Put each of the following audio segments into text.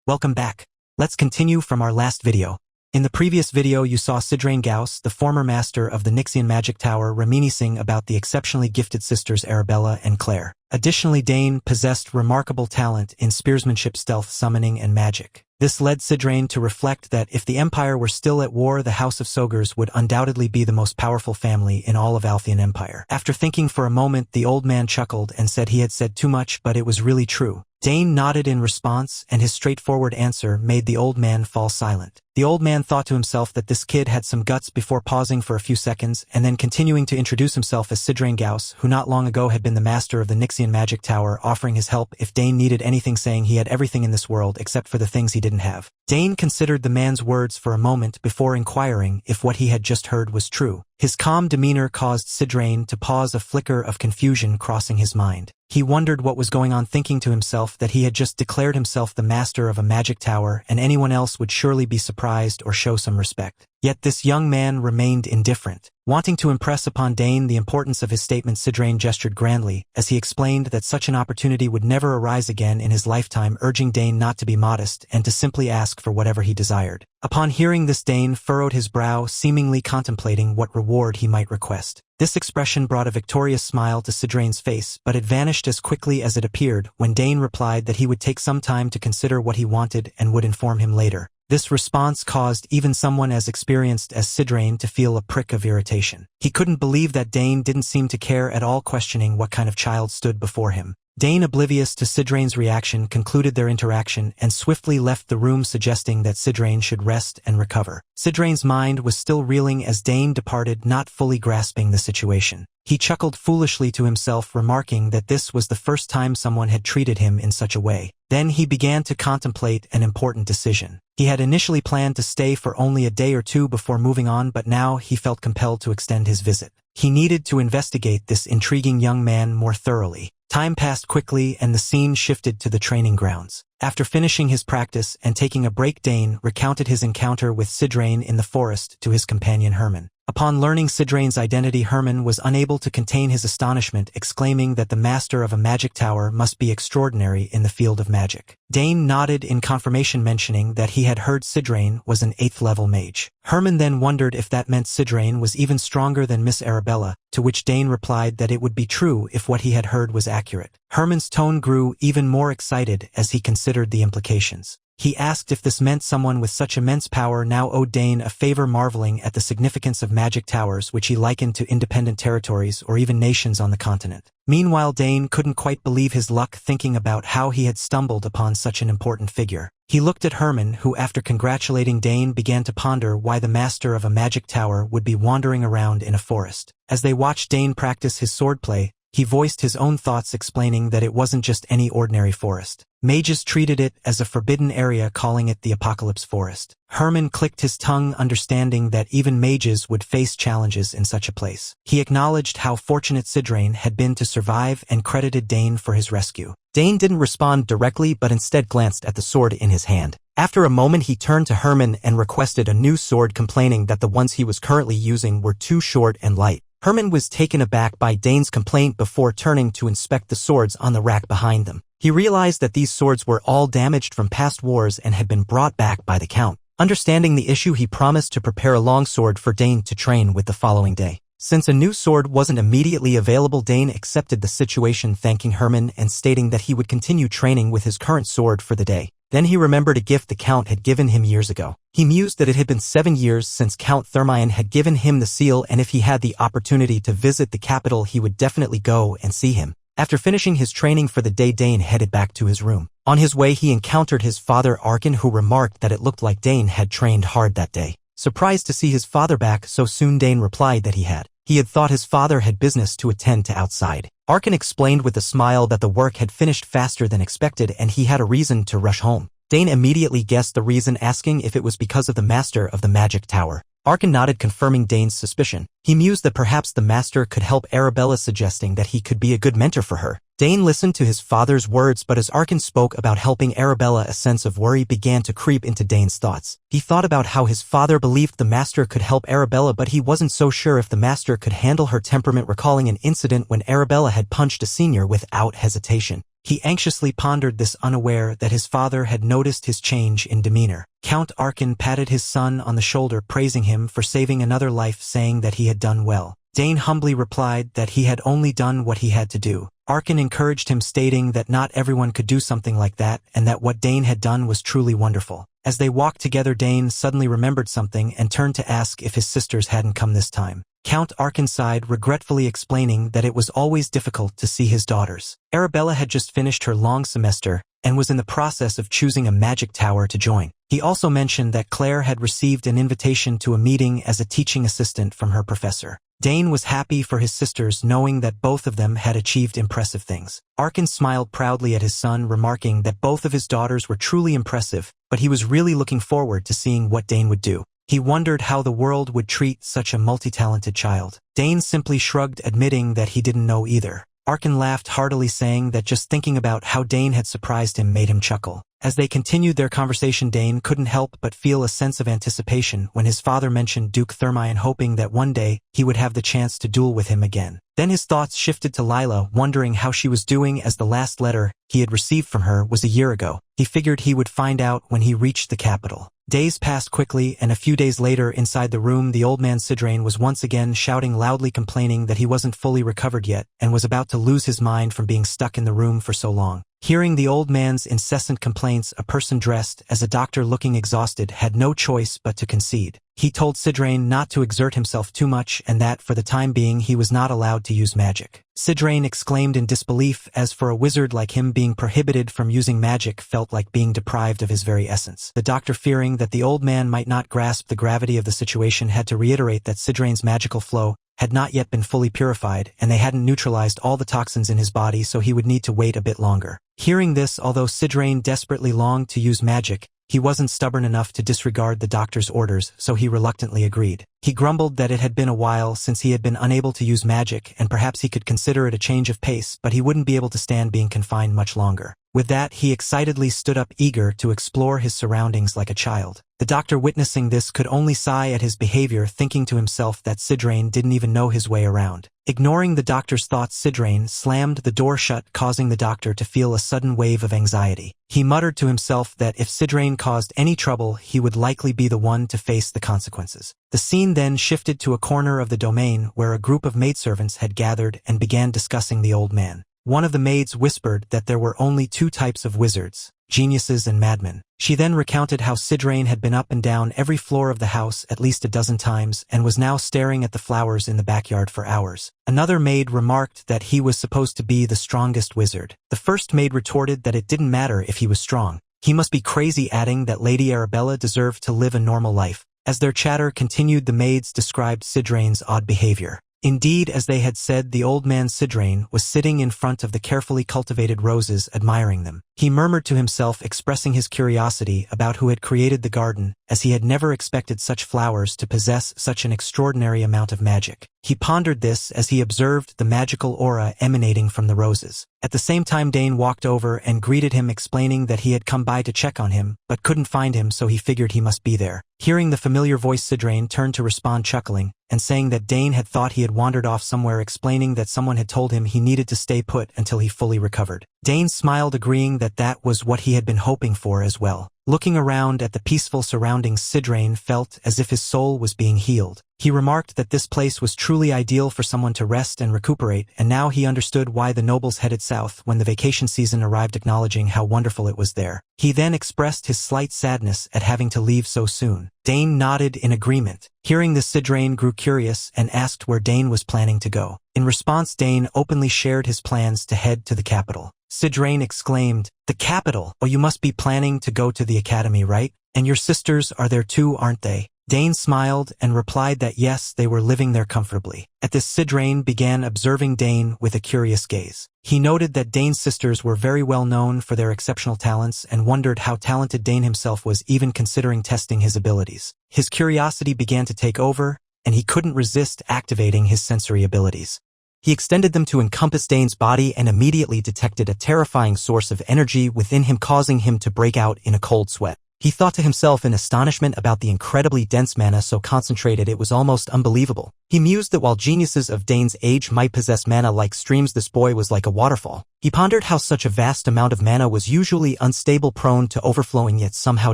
Welcome back. Let's continue from our last video. In the previous video you saw Sidrain Gauss, the former master of the Nixian Magic Tower, reminiscing about the exceptionally gifted sisters Arabella and Claire. Additionally, Dane possessed remarkable talent in spearsmanship, stealth, summoning, and magic. This led Sidrain to reflect that if the Empire were still at war, the House of Sogres would undoubtedly be the most powerful family in all of Althean Empire. After thinking for a moment, the old man chuckled and said he had said too much, but it was really true. Dane nodded in response, and his straightforward answer made the old man fall silent. The old man thought to himself that this kid had some guts before pausing for a few seconds and then continuing to introduce himself as Sidrain Gauss, who not long ago had been the master of the Nixian Magic Tower, offering his help if Dane needed anything, saying he had everything in this world except for the things he didn't have. Dane considered the man's words for a moment before inquiring if what he had just heard was true. His calm demeanor caused Sidrain to pause, a flicker of confusion crossing his mind. He wondered what was going on, thinking to himself that he had just declared himself the master of a magic tower, and anyone else would surely be surprised or show some respect. Yet this young man remained indifferent. Wanting to impress upon Dane the importance of his statement, Sidrain gestured grandly as he explained that such an opportunity would never arise again in his lifetime, urging Dane not to be modest and to simply ask for whatever he desired. Upon hearing this, Dane furrowed his brow, seemingly contemplating what reward he might request. This expression brought a victorious smile to Sidrain's face, but it vanished as quickly as it appeared when Dane replied that he would take some time to consider what he wanted and would inform him later. This response caused even someone as experienced as Sidrain to feel a prick of irritation. He couldn't believe that Dane didn't seem to care at all, questioning what kind of child stood before him. Dane, oblivious to Sidrain's reaction, concluded their interaction and swiftly left the room, suggesting that Sidrain should rest and recover. Sidrain's mind was still reeling as Dane departed, not fully grasping the situation. He chuckled foolishly to himself, remarking that this was the first time someone had treated him in such a way. Then he began to contemplate an important decision. He had initially planned to stay for only a day or two before moving on, but now he felt compelled to extend his visit. He needed to investigate this intriguing young man more thoroughly. Time passed quickly and the scene shifted to the training grounds. After finishing his practice and taking a break, Dane recounted his encounter with Sidrain in the forest to his companion Herman. Upon learning Sidrain's identity, Herman was unable to contain his astonishment, exclaiming that the master of a magic tower must be extraordinary in the field of magic. Dane nodded in confirmation, mentioning that he had heard Sidrain was an 8th level mage. Herman then wondered if that meant Sidrain was even stronger than Miss Arabella, to which Dane replied that it would be true if what he had heard was accurate. Herman's tone grew even more excited as he considered the implications. He asked if this meant someone with such immense power now owed Dane a favor, marveling at the significance of magic towers, which he likened to independent territories or even nations on the continent. Meanwhile, Dane couldn't quite believe his luck, thinking about how he had stumbled upon such an important figure. He looked at Herman, who, after congratulating Dane, began to ponder why the master of a magic tower would be wandering around in a forest. As they watched Dane practice his swordplay, he voiced his own thoughts, explaining that it wasn't just any ordinary forest. Mages treated it as a forbidden area, calling it the Apocalypse Forest. Herman clicked his tongue, understanding that even mages would face challenges in such a place. He acknowledged how fortunate Sidrain had been to survive and credited Dane for his rescue. Dane didn't respond directly, but instead glanced at the sword in his hand. After a moment, he turned to Herman and requested a new sword, complaining that the ones he was currently using were too short and light. Herman was taken aback by Dane's complaint before turning to inspect the swords on the rack behind them. He realized that these swords were all damaged from past wars and had been brought back by the Count. Understanding the issue, he promised to prepare a longsword for Dane to train with the following day. Since a new sword wasn't immediately available, Dane accepted the situation, thanking Herman and stating that he would continue training with his current sword for the day. Then he remembered a gift the Count had given him years ago. He mused that it had been 7 years since Count Thermion had given him the seal, and if he had the opportunity to visit the capital, he would definitely go and see him. After finishing his training for the day, Dane headed back to his room. On his way, he encountered his father Arkin, who remarked that it looked like Dane had trained hard that day. Surprised to see his father back so soon, Dane replied that he had. He had thought his father had business to attend to outside. Arkin explained with a smile that the work had finished faster than expected and he had a reason to rush home. Dane immediately guessed the reason, asking if it was because of the master of the magic tower. Arkin nodded, confirming Dane's suspicion. He mused that perhaps the master could help Arabella, suggesting that he could be a good mentor for her. Dane listened to his father's words, but as Arkin spoke about helping Arabella, a sense of worry began to creep into Dane's thoughts. He thought about how his father believed the master could help Arabella, but he wasn't so sure if the master could handle her temperament, recalling an incident when Arabella had punched a senior without hesitation. He anxiously pondered this, unaware that his father had noticed his change in demeanor. Count Arkin patted his son on the shoulder, praising him for saving another life, saying that he had done well. Dane humbly replied that he had only done what he had to do. Arkin encouraged him, stating that not everyone could do something like that and that what Dane had done was truly wonderful. As they walked together, Dane suddenly remembered something and turned to ask if his sisters hadn't come this time. Count Arkin sighed, regretfully explaining that it was always difficult to see his daughters. Arabella had just finished her long semester and was in the process of choosing a magic tower to join. He also mentioned that Claire had received an invitation to a meeting as a teaching assistant from her professor. Dane was happy for his sisters, knowing that both of them had achieved impressive things. Arkin smiled proudly at his son, remarking that both of his daughters were truly impressive, but he was really looking forward to seeing what Dane would do. He wondered how the world would treat such a multi-talented child. Dane simply shrugged, admitting that he didn't know either. Arkin laughed heartily, saying that just thinking about how Dane had surprised him made him chuckle. As they continued their conversation, Dane couldn't help but feel a sense of anticipation when his father mentioned Duke Thermion, hoping that one day he would have the chance to duel with him again. Then his thoughts shifted to Lila, wondering how she was doing, as the last letter he had received from her was a year ago. He figured he would find out when he reached the capital. Days passed quickly, and a few days later, inside the room, the old man Sidrain was once again shouting loudly, complaining that he wasn't fully recovered yet and was about to lose his mind from being stuck in the room for so long. Hearing the old man's incessant complaints, a person dressed as a doctor, looking exhausted, had no choice but to concede. He told Sidrain not to exert himself too much and that for the time being he was not allowed to use magic. Sidrain exclaimed in disbelief, as for a wizard like him, being prohibited from using magic felt like being deprived of his very essence. The doctor, fearing that the old man might not grasp the gravity of the situation, had to reiterate that Sidrain's magical flow had not yet been fully purified, and they hadn't neutralized all the toxins in his body, so he would need to wait a bit longer. Hearing this, although Sidrain desperately longed to use magic, he wasn't stubborn enough to disregard the doctor's orders, so he reluctantly agreed. He grumbled that it had been a while since he had been unable to use magic, and perhaps he could consider it a change of pace, but he wouldn't be able to stand being confined much longer. With that, he excitedly stood up, eager to explore his surroundings like a child. The doctor, witnessing this, could only sigh at his behavior, thinking to himself that Sidrain didn't even know his way around. Ignoring the doctor's thoughts, Sidrain slammed the door shut, causing the doctor to feel a sudden wave of anxiety. He muttered to himself that if Sidrain caused any trouble, he would likely be the one to face the consequences. The scene then shifted to a corner of the domain where a group of maidservants had gathered and began discussing the old man. One of the maids whispered that there were only two types of wizards: geniuses and madmen. She then recounted how Sidrain had been up and down every floor of the house at least a dozen times and was now staring at the flowers in the backyard for hours. Another maid remarked that he was supposed to be the strongest wizard. The first maid retorted that it didn't matter if he was strong. He must be crazy, adding that Lady Arabella deserved to live a normal life. As their chatter continued, the maids described Sidrain's odd behavior. Indeed, as they had said, the old man Sidrain was sitting in front of the carefully cultivated roses, admiring them. He murmured to himself, expressing his curiosity about who had created the garden, as he had never expected such flowers to possess such an extraordinary amount of magic. He pondered this as he observed the magical aura emanating from the roses. At the same time, Dane walked over and greeted him, explaining that he had come by to check on him, but couldn't find him, so he figured he must be there. Hearing the familiar voice, Sidrain turned to respond, chuckling, and saying that Dane had thought he had wandered off somewhere, explaining that someone had told him he needed to stay put until he fully recovered. Dane smiled, agreeing that that was what he had been hoping for as well. Looking around at the peaceful surroundings, Sidrain felt as if his soul was being healed. He remarked that this place was truly ideal for someone to rest and recuperate, and now he understood why the nobles headed south when the vacation season arrived, acknowledging how wonderful it was there. He then expressed his slight sadness at having to leave so soon. Dane nodded in agreement. Hearing this, Sidrain grew curious and asked where Dane was planning to go. In response, Dane openly shared his plans to head to the capital. Sidrain exclaimed, "The capital? Oh, you must be planning to go to the academy, right? And your sisters are there too, aren't they?" Dane smiled and replied that yes, they were living there comfortably. At this, Sidrain began observing Dane with a curious gaze. He noted that Dane's sisters were very well known for their exceptional talents and wondered how talented Dane himself was, even considering testing his abilities. His curiosity began to take over, and he couldn't resist activating his sensory abilities. He extended them to encompass Dane's body and immediately detected a terrifying source of energy within him, causing him to break out in a cold sweat. He thought to himself in astonishment about the incredibly dense mana so concentrated it was almost unbelievable. He mused that while geniuses of Dane's age might possess mana like streams, this boy was like a waterfall. He pondered how such a vast amount of mana was usually unstable, prone to overflowing, yet somehow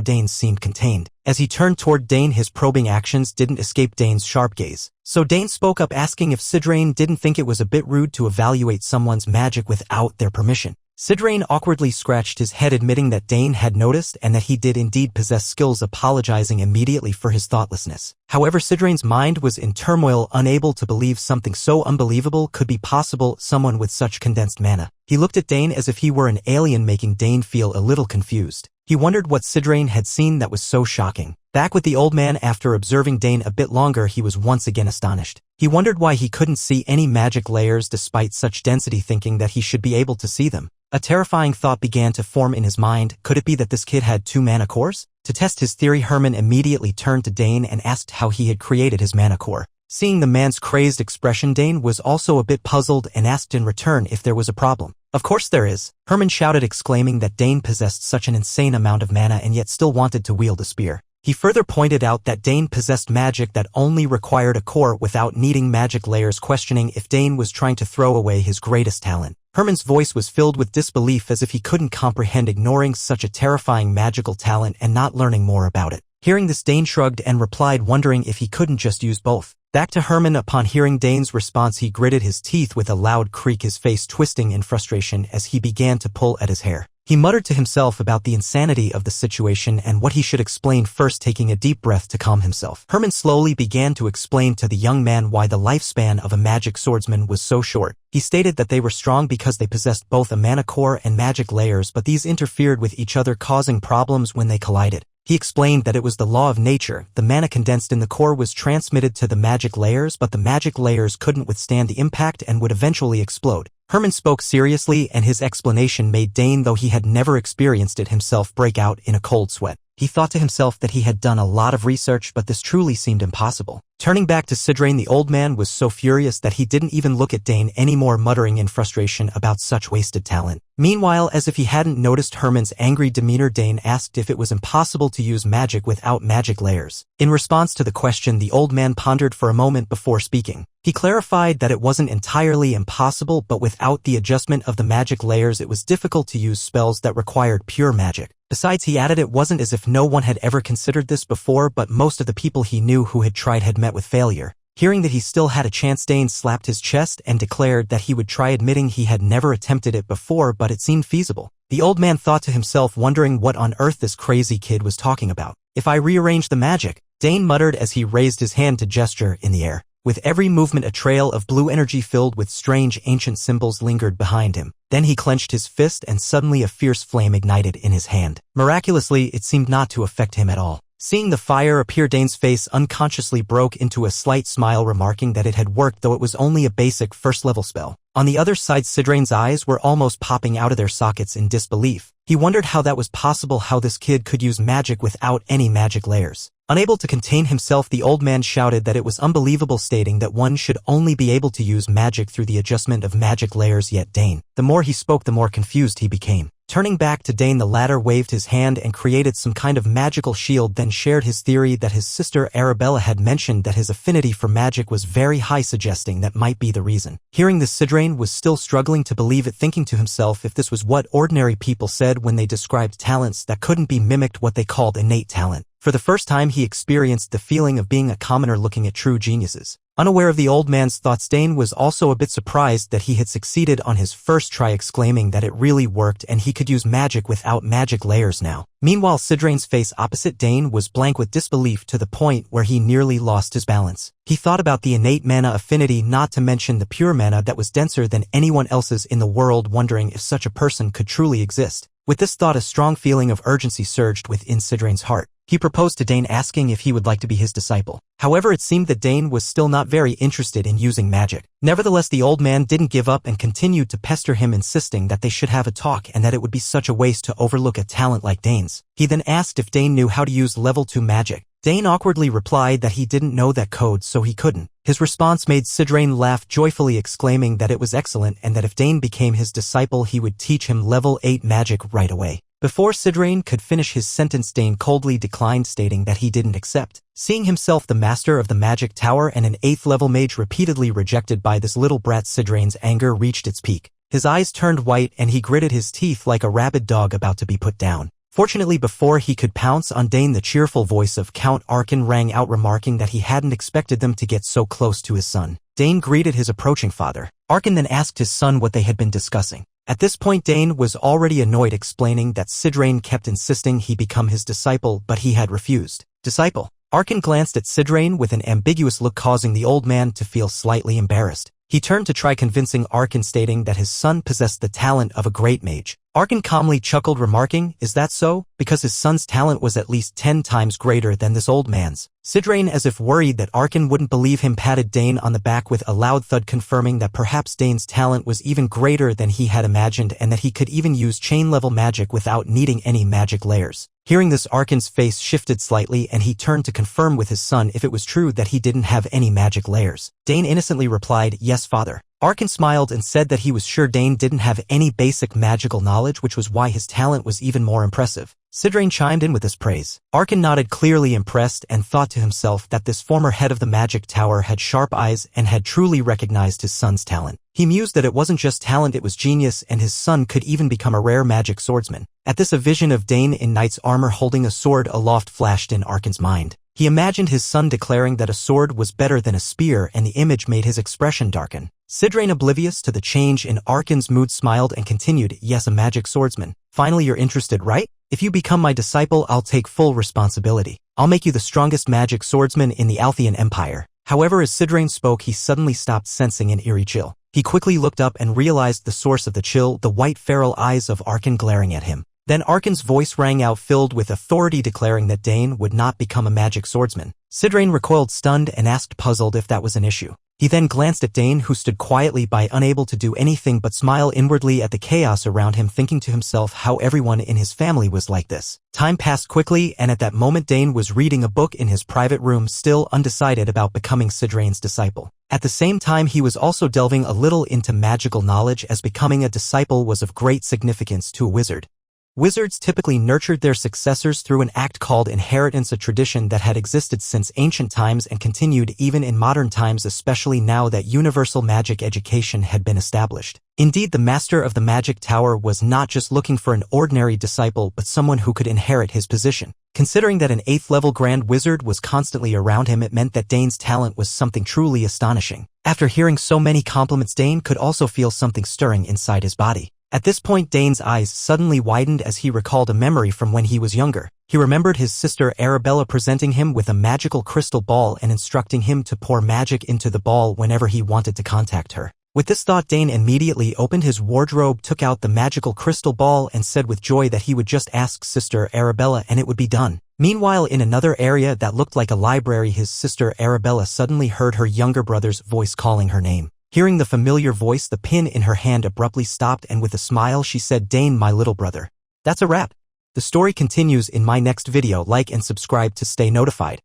Dane seemed contained. As he turned toward Dane, his probing actions didn't escape Dane's sharp gaze. So Dane spoke up, asking if Sidrain didn't think it was a bit rude to evaluate someone's magic without their permission. Sidrain awkwardly scratched his head, admitting that Dane had noticed and that he did indeed possess skills, apologizing immediately for his thoughtlessness. However, Sidrain's mind was in turmoil, unable to believe something so unbelievable could be possible, someone with such condensed mana. He looked at Dane as if he were an alien, making Dane feel a little confused. He wondered what Sidrain had seen that was so shocking. Back with the old man, after observing Dane a bit longer, he was once again astonished. He wondered why he couldn't see any magic layers despite such density, thinking that he should be able to see them. A terrifying thought began to form in his mind. Could it be that this kid had 2 mana cores? To test his theory, Herman immediately turned to Dane and asked how he had created his mana core. Seeing the man's crazed expression, Dane was also a bit puzzled and asked in return if there was a problem. Of course there is, Herman shouted, exclaiming that Dane possessed such an insane amount of mana and yet still wanted to wield a spear. He further pointed out that Dane possessed magic that only required a core without needing magic layers, questioning if Dane was trying to throw away his greatest talent. Herman's voice was filled with disbelief, as if he couldn't comprehend ignoring such a terrifying magical talent and not learning more about it. Hearing this, Dane shrugged and replied, wondering if he couldn't just use both. Back to Herman. Upon hearing Dane's response, he gritted his teeth with a loud creak, his face twisting in frustration as he began to pull at his hair. He muttered to himself about the insanity of the situation and what he should explain first, taking a deep breath to calm himself. Herman slowly began to explain to the young man why the lifespan of a magic swordsman was so short. He stated that they were strong because they possessed both a mana core and magic layers, but these interfered with each other, causing problems when they collided. He explained that it was the law of nature. The mana condensed in the core was transmitted to the magic layers, but the magic layers couldn't withstand the impact and would eventually explode. Herman spoke seriously, and his explanation made Dane, though he had never experienced it himself, break out in a cold sweat. He thought to himself that he had done a lot of research, but this truly seemed impossible. Turning back to Sidrain, the old man was so furious that he didn't even look at Dane anymore, muttering in frustration about such wasted talent. Meanwhile, as if he hadn't noticed Herman's angry demeanor, Dane asked if it was impossible to use magic without magic layers. In response to the question, the old man pondered for a moment before speaking. He clarified that it wasn't entirely impossible, but without the adjustment of the magic layers, it was difficult to use spells that required pure magic. Besides, he added, it wasn't as if no one had ever considered this before, but most of the people he knew who had tried had met with failure. Hearing that he still had a chance, Dane slapped his chest and declared that he would try, admitting he had never attempted it before, but it seemed feasible. The old man thought to himself, wondering what on earth this crazy kid was talking about. If I rearrange the magic, Dane muttered as he raised his hand to gesture in the air. With every movement, a trail of blue energy filled with strange ancient symbols lingered behind him. Then he clenched his fist and suddenly a fierce flame ignited in his hand. Miraculously, it seemed not to affect him at all. Seeing the fire appear, Dane's face unconsciously broke into a slight smile, remarking that it had worked, though it was only a basic first-level spell. On the other side, Sidrain's eyes were almost popping out of their sockets in disbelief. He wondered how that was possible, how this kid could use magic without any magic layers. Unable to contain himself, the old man shouted that it was unbelievable, stating that one should only be able to use magic through the adjustment of magic layers. Yet Dane, the more he spoke, the more confused he became. Turning back to Dane, the latter waved his hand and created some kind of magical shield, then shared his theory that his sister Arabella had mentioned that his affinity for magic was very high, suggesting that might be the reason. Hearing this, Sidrain was still struggling to believe it, thinking to himself if this was what ordinary people said when they described talents that couldn't be mimicked, what they called innate talent. For the first time, he experienced the feeling of being a commoner looking at true geniuses. Unaware of the old man's thoughts, Dane was also a bit surprised that he had succeeded on his first try, exclaiming that it really worked and he could use magic without magic layers now. Meanwhile, Sidrain's face opposite Dane was blank with disbelief, to the point where he nearly lost his balance. He thought about the innate mana affinity, not to mention the pure mana that was denser than anyone else's in the world, wondering if such a person could truly exist. With this thought, a strong feeling of urgency surged within Sidrain's heart. He proposed to Dane, asking if he would like to be his disciple. However, it seemed that Dane was still not very interested in using magic. Nevertheless, the old man didn't give up and continued to pester him, insisting that they should have a talk and that it would be such a waste to overlook a talent like Dane's. He then asked if Dane knew how to use level 2 magic. Dane awkwardly replied that he didn't know that code, so he couldn't. His response made Sidrain laugh joyfully, exclaiming that it was excellent and that if Dane became his disciple, he would teach him level 8 magic right away. Before Sidrain could finish his sentence, Dane coldly declined, stating that he didn't accept. Seeing himself the master of the magic tower and an 8th level mage repeatedly rejected by this little brat, Sidrain's anger reached its peak. His eyes turned white and he gritted his teeth like a rabid dog about to be put down. Fortunately, before he could pounce on Dane, the cheerful voice of Count Arkan rang out, remarking that he hadn't expected them to get so close to his son. Dane greeted his approaching father. Arkan then asked his son what they had been discussing. At this point, Dane was already annoyed, explaining that Sidrain kept insisting he become his disciple, but he had refused. Disciple? Arkan glanced at Sidrain with an ambiguous look, causing the old man to feel slightly embarrassed. He turned to try convincing Arkan, stating that his son possessed the talent of a great mage. Arkan calmly chuckled, remarking, "Is that so? Because his son's talent was at least 10 times greater than this old man's." Sidrain, as if worried that Arkan wouldn't believe him, patted Dane on the back with a loud thud, confirming that perhaps Dane's talent was even greater than he had imagined and that he could even use chain-level magic without needing any magic layers. Hearing this, Arkan's face shifted slightly and he turned to confirm with his son if it was true that he didn't have any magic layers. Dane innocently replied, "Yes, father." Arkan smiled and said that he was sure Dane didn't have any basic magical knowledge, which was why his talent was even more impressive. Sidrain chimed in with this praise. Arkan nodded, clearly impressed, and thought to himself that this former head of the magic tower had sharp eyes and had truly recognized his son's talent. He mused that it wasn't just talent, it was genius, and his son could even become a rare magic swordsman. At this, a vision of Dane in knight's armor holding a sword aloft flashed in Arkan's mind. He imagined his son declaring that a sword was better than a spear, and the image made his expression darken. Sidrain, oblivious to the change in Arkan's mood, smiled and continued, "Yes, a magic swordsman. Finally, you're interested, right? If you become my disciple, I'll take full responsibility. I'll make you the strongest magic swordsman in the Althian Empire." However, as Sidrain spoke, he suddenly stopped, sensing an eerie chill. He quickly looked up and realized the source of the chill, the white feral eyes of Arkan glaring at him. Then Arkan's voice rang out, filled with authority, declaring that Dane would not become a magic swordsman. Sidrain recoiled, stunned, and asked, puzzled, if that was an issue. He then glanced at Dane, who stood quietly by, unable to do anything but smile inwardly at the chaos around him, thinking to himself how everyone in his family was like this. Time passed quickly, and at that moment Dane was reading a book in his private room, still undecided about becoming Sidrain's disciple. At the same time, he was also delving a little into magical knowledge, as becoming a disciple was of great significance to a wizard. Wizards typically nurtured their successors through an act called inheritance, a tradition that had existed since ancient times and continued even in modern times, especially now that universal magic education had been established. Indeed, the master of the magic tower was not just looking for an ordinary disciple, but someone who could inherit his position. Considering that an 8th level grand wizard was constantly around him, it meant that Dane's talent was something truly astonishing. After hearing so many compliments, Dane could also feel something stirring inside his body. At this point, Dane's eyes suddenly widened as he recalled a memory from when he was younger. He remembered his sister Arabella presenting him with a magical crystal ball and instructing him to pour magic into the ball whenever he wanted to contact her. With this thought, Dane immediately opened his wardrobe, took out the magical crystal ball, and said with joy that he would just ask Sister Arabella and it would be done. Meanwhile, in another area that looked like a library, his sister Arabella suddenly heard her younger brother's voice calling her name. Hearing the familiar voice, the pin in her hand abruptly stopped, and with a smile she said, "Dane, my little brother." That's a wrap. The story continues in my next video. Like and subscribe to stay notified.